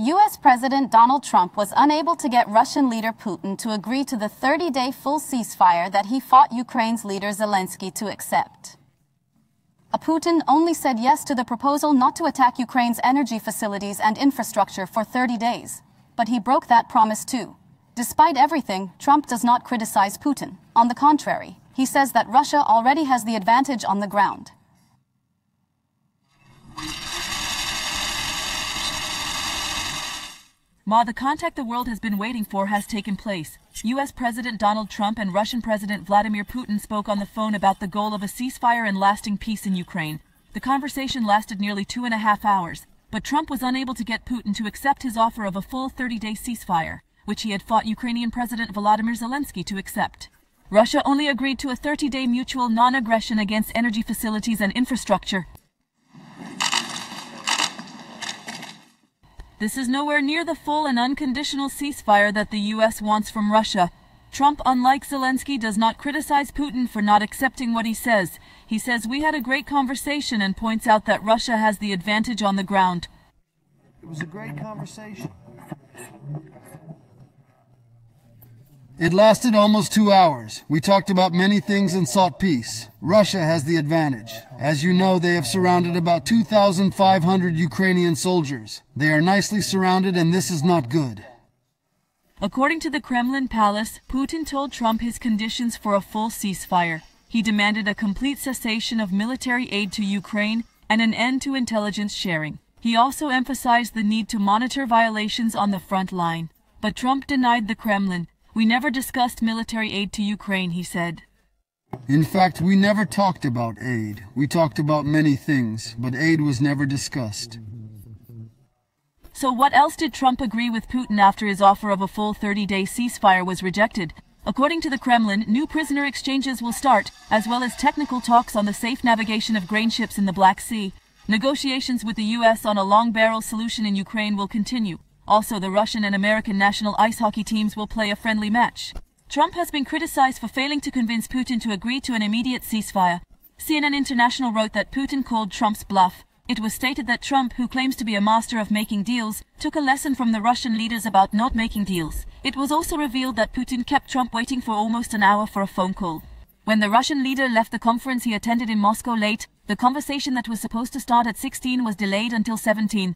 U.S. President Donald Trump was unable to get Russian leader Putin to agree to the 30-day full ceasefire that he fought Ukraine's leader Zelensky to accept. Putin only said yes to the proposal not to attack Ukraine's energy facilities and infrastructure for 30 days. But he broke that promise too. Despite everything, Trump does not criticize Putin. On the contrary, he says that Russia already has the advantage on the ground. The contact the world has been waiting for has taken place. U.S. President Donald Trump and Russian President Vladimir Putin spoke on the phone about the goal of a ceasefire and lasting peace in Ukraine. The conversation lasted nearly 2.5 hours, but Trump was unable to get Putin to accept his offer of a full 30-day ceasefire, which he had fought Ukrainian President Volodymyr Zelensky to accept. Russia only agreed to a 30-day mutual non-aggression against energy facilities and infrastructure. This is nowhere near the full and unconditional ceasefire that the U.S. wants from Russia. Trump, unlike Zelensky, does not criticize Putin for not accepting what he says. He says we had a great conversation and points out that Russia has the advantage on the ground. It was a great conversation. It lasted almost 2 hours. We talked about many things and sought peace. Russia has the advantage. As you know, they have surrounded about 2,500 Ukrainian soldiers. They are nicely surrounded, and this is not good. According to the Kremlin palace, Putin told Trump his conditions for a full ceasefire. He demanded a complete cessation of military aid to Ukraine and an end to intelligence sharing. He also emphasized the need to monitor violations on the front line. But Trump denied the Kremlin. We never discussed military aid to Ukraine, he said. In fact, we never talked about aid. We talked about many things, but aid was never discussed. So what else did Trump agree with Putin after his offer of a full 30-day ceasefire was rejected? According to the Kremlin, new prisoner exchanges will start, as well as technical talks on the safe navigation of grain ships in the Black Sea. Negotiations with the U.S. on a long-barrel solution in Ukraine will continue. Also, the Russian and American national ice hockey teams will play a friendly match. Trump has been criticized for failing to convince Putin to agree to an immediate ceasefire. CNN International wrote that Putin called Trump's bluff. It was stated that Trump, who claims to be a master of making deals, took a lesson from the Russian leaders about not making deals. It was also revealed that Putin kept Trump waiting for almost an hour for a phone call. When the Russian leader left the conference he attended in Moscow late, the conversation that was supposed to start at 16 was delayed until 17.